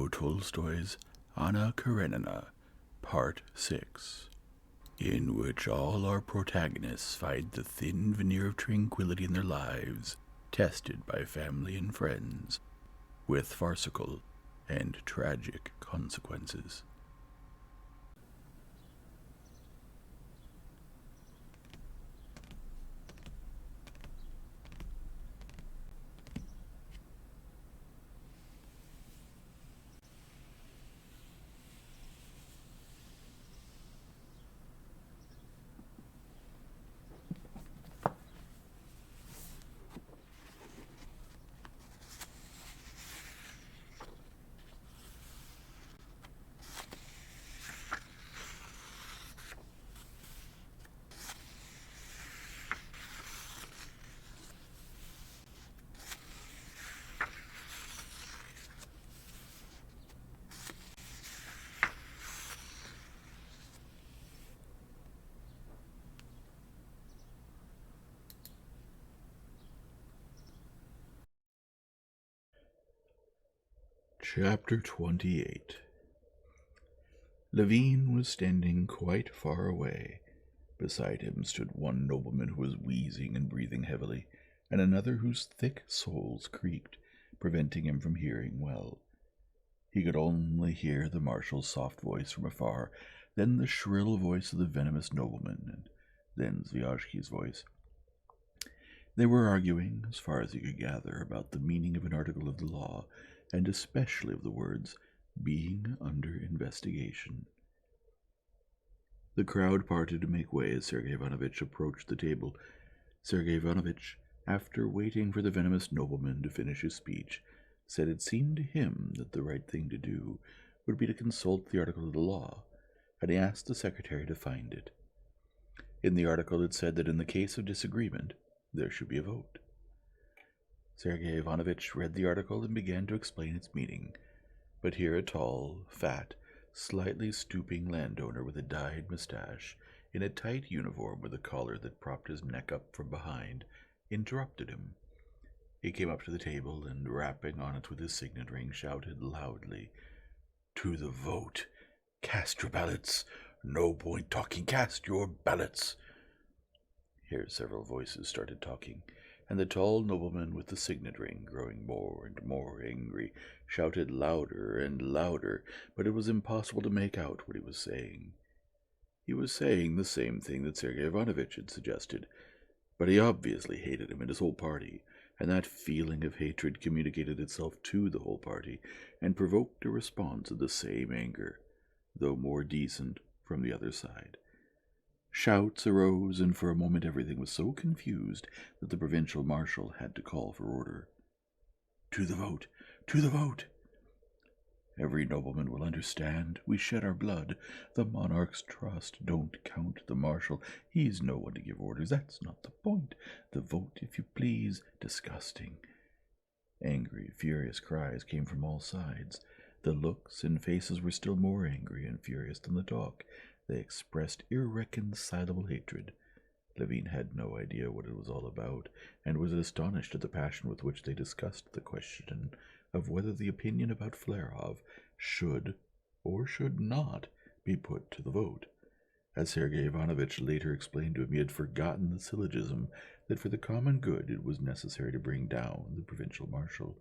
Leo Tolstoy's Anna Karenina, Part 6, in which all our protagonists find the thin veneer of tranquility in their lives, tested by family and friends, with farcical and tragic consequences. Chapter 28. Levine was standing quite far away. Beside him stood one nobleman who was wheezing and breathing heavily, and another whose thick soles creaked, preventing him from hearing well. He could only hear the marshal's soft voice from afar, then the shrill voice of the venomous nobleman, and then Zviazhsky's voice. They were arguing, as far as he could gather, about the meaning of an article of the law, and especially of the words, being under investigation. The crowd parted to make way as Sergei Ivanovitch approached the table. Sergei Ivanovitch, after waiting for the venomous nobleman to finish his speech, said it seemed to him that the right thing to do would be to consult the article of the law, and he asked the secretary to find it. In the article it said that in the case of disagreement, there should be a vote. Sergei Ivanovitch read the article and began to explain its meaning, but here a tall, fat, slightly stooping landowner with a dyed mustache, in a tight uniform with a collar that propped his neck up from behind, interrupted him. He came up to the table and, rapping on it with his signet ring, shouted loudly, "To the vote! Cast your ballots! No point talking, cast your ballots!" Here several voices started talking, and the tall nobleman with the signet ring, growing more and more angry, shouted louder and louder, but it was impossible to make out what he was saying. He was saying the same thing that Sergei Ivanovitch had suggested, but he obviously hated him and his whole party, and that feeling of hatred communicated itself to the whole party, and provoked a response of the same anger, though more decent, from the other side. Shouts arose, and for a moment everything was so confused that the provincial marshal had to call for order. "To the vote! To the vote! Every nobleman will understand. We shed our blood. The monarch's trust. Don't count the marshal. He's no one to give orders. That's not the point. The vote, if you please. Disgusting." Angry, furious cries came from all sides. The looks and faces were still more angry and furious than the talk. They expressed irreconcilable hatred. Levine had no idea what it was all about, and was astonished at the passion with which they discussed the question of whether the opinion about Flerov should or should not be put to the vote. As Sergei Ivanovitch later explained to him, he had forgotten the syllogism that for the common good it was necessary to bring down the provincial marshal.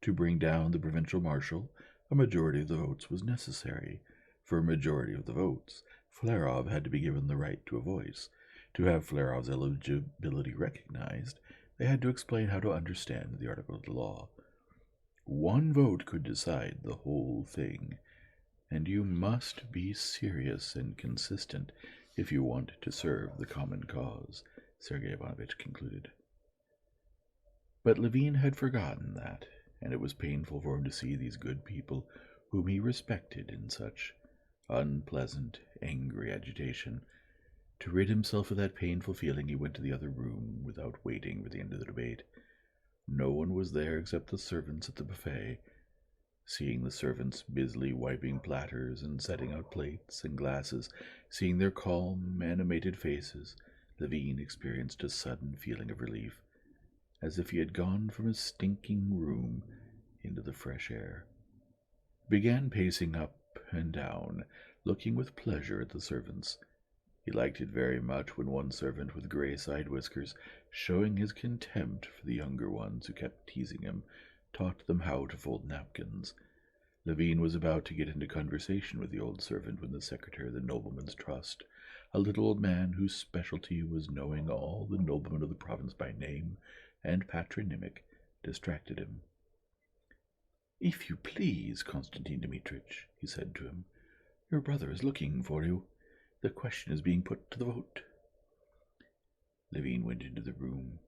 To bring down the provincial marshal, a majority of the votes was necessary. For a majority of the votes, Flerov had to be given the right to a voice. To have Flerov's eligibility recognized, they had to explain how to understand the article of the law. One vote could decide the whole thing, and you must be serious and consistent if you want to serve the common cause, Sergei Ivanovitch concluded. But Levine had forgotten that, and it was painful for him to see these good people, whom he respected, in such unpleasant, angry agitation. To rid himself of that painful feeling, he went to the other room without waiting for the end of the debate. No one was there except the servants at the buffet. Seeing the servants busily wiping platters and setting out plates and glasses, seeing their calm, animated faces, Levine experienced a sudden feeling of relief, as if he had gone from a stinking room into the fresh air. began pacing up and down, looking with pleasure at the servants. He liked it very much when one servant with grey side whiskers, showing his contempt for the younger ones who kept teasing him, taught them how to fold napkins. Levine was about to get into conversation with the old servant when the secretary of the nobleman's trust, a little old man whose specialty was knowing all the noblemen of the province by name and patronymic, distracted him. "If you please, Constantine Dmitrich," he said to him, "your brother is looking for you. The question is being put to the vote." Levine went into the room,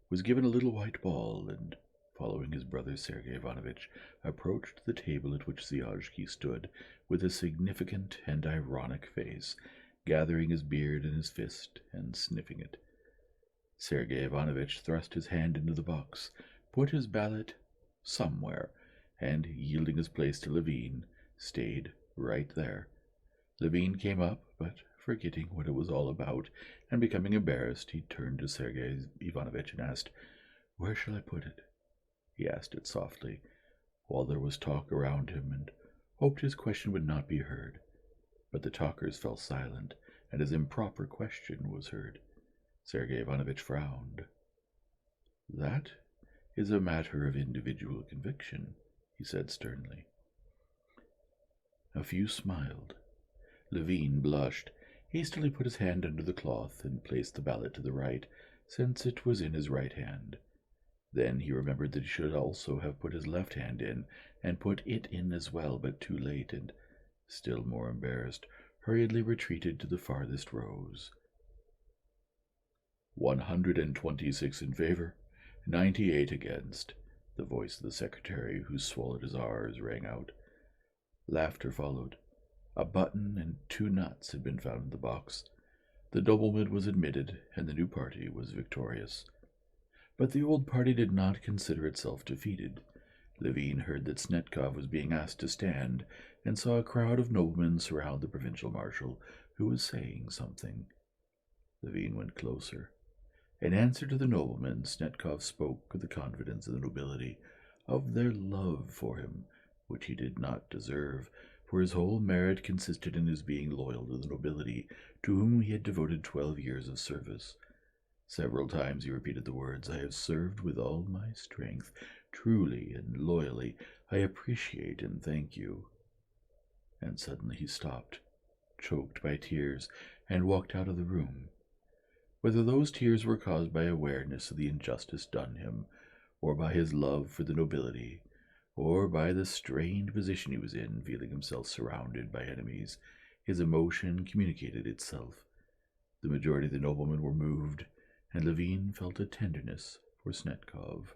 was given a little white ball, and, following his brother Sergei Ivanovitch, approached the table at which Zyazki stood, with a significant and ironic face, gathering his beard in his fist and sniffing it. Sergei Ivanovitch thrust his hand into the box, put his ballot somewhere, and, yielding his place to Levine, stayed right there. Levine came up, but, forgetting what it was all about, and becoming embarrassed, he turned to Sergei Ivanovitch and asked, "Where shall I put it?" He asked it softly, while there was talk around him, and hoped his question would not be heard. But the talkers fell silent, and his improper question was heard. Sergei Ivanovitch frowned. "That is a matter of individual conviction," he said sternly. A few smiled. Levine blushed, hastily put his hand under the cloth, and placed the ballot to the right, since it was in his right hand. Then he remembered that he should also have put his left hand in, and put it in as well, but too late, and, still more embarrassed, hurriedly retreated to the farthest rows. 126 in favor, 98 against, the voice of the secretary, who swallowed his R's, rang out. Laughter followed. A button and 2 nuts had been found in the box. The nobleman was admitted, and the new party was victorious. But the old party did not consider itself defeated. Levine heard that Snetkov was being asked to stand, and saw a crowd of noblemen surround the provincial marshal, who was saying something. Levine went closer. In answer to the nobleman, Snetkov spoke of the confidence of the nobility, of their love for him, which he did not deserve, for his whole merit consisted in his being loyal to the nobility, to whom he had devoted 12 years of service. Several times he repeated the words, "I have served with all my strength, truly and loyally. I appreciate and thank you." And suddenly he stopped, choked by tears, and walked out of the room. Whether those tears were caused by awareness of the injustice done him, or by his love for the nobility, or by the strained position he was in, feeling himself surrounded by enemies, his emotion communicated itself. The majority of the noblemen were moved, and Levine felt a tenderness for Snetkov.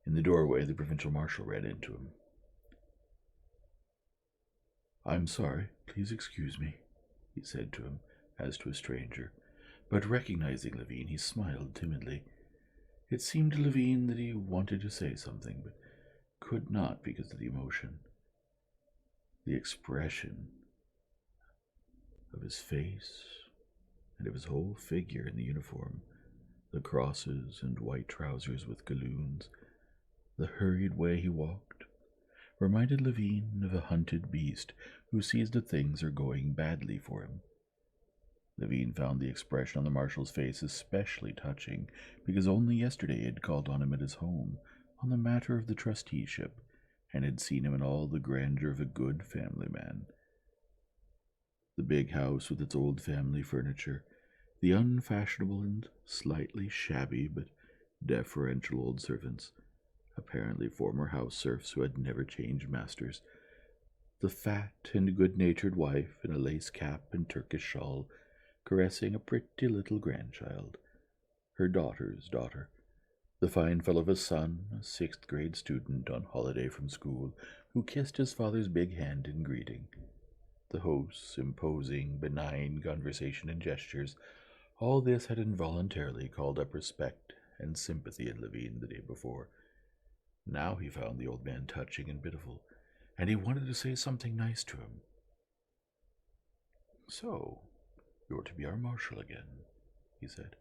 In the doorway, the provincial marshal ran into him. "I'm sorry, please excuse me," he said to him, as to a stranger, but recognizing Levine, he smiled timidly. It seemed to Levine that he wanted to say something, but could not because of the emotion. The expression of his face and of his whole figure in the uniform, the crosses and white trousers with galloons, the hurried way he walked, reminded Levine of a hunted beast who sees that things are going badly for him. Levine found the expression on the marshal's face especially touching, because only yesterday he had called on him at his home on the matter of the trusteeship, and had seen him in all the grandeur of a good family man. The big house with its old family furniture, the unfashionable and slightly shabby but deferential old servants, apparently former house serfs who had never changed masters, the fat and good-natured wife in a lace cap and Turkish shawl, caressing a pretty little grandchild, her daughter's daughter, the fine fellow of a son, a 6th-grade student on holiday from school, who kissed his father's big hand in greeting, the host's imposing, benign conversation and gestures, all this had involuntarily called up respect and sympathy in Levine the day before. Now he found the old man touching and pitiful, and he wanted to say something nice to him. "So, you're to be our marshal again," he said.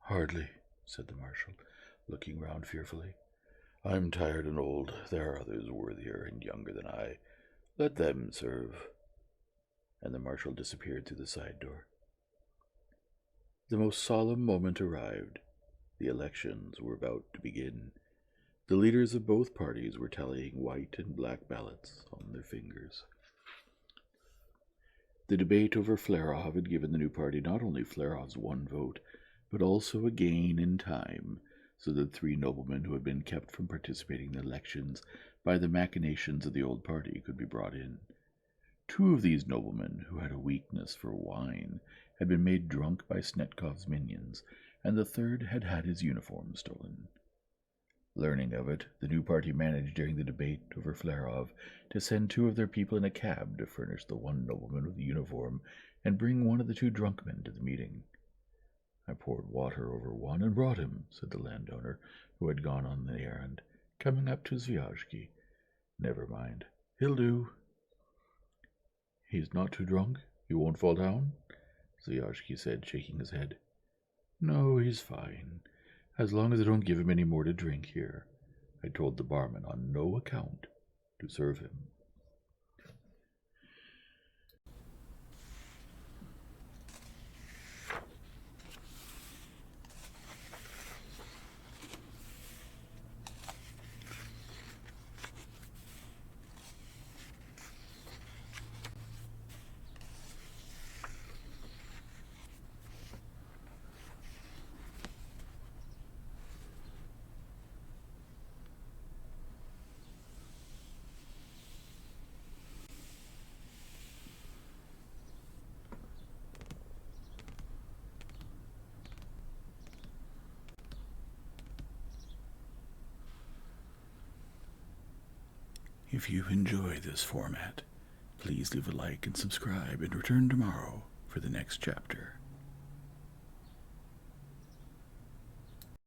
"Hardly," said the marshal, looking round fearfully. I'm tired and old. There are others worthier and younger than I. Let them serve. And the marshal disappeared through the side door. The most solemn moment arrived. The elections were about to begin. The leaders of both parties were tallying white and black ballots on their fingers. The debate over Flerov had given the new party not only Flerov's one vote, but also a gain in time, so that 3 noblemen who had been kept from participating in the elections by the machinations of the old party could be brought in. 2 of these noblemen, who had a weakness for wine, had been made drunk by Snetkov's minions, and the third had had his uniform stolen. Learning of it, the new party managed during the debate over Flerov to send 2 of their people in a cab to furnish the one nobleman with the uniform and bring one of the 2 drunk men to the meeting. I poured water over one and brought him, said the landowner, who had gone on the errand, coming up to Zviazhsky. Never mind, he'll do. He's not too drunk? He won't fall down? Zviazhsky said, shaking his head. No, he's fine, as long as I don't give him any more to drink here. I told the barman on no account to serve him. If you enjoy this format, please leave a like and subscribe and return tomorrow for the next chapter.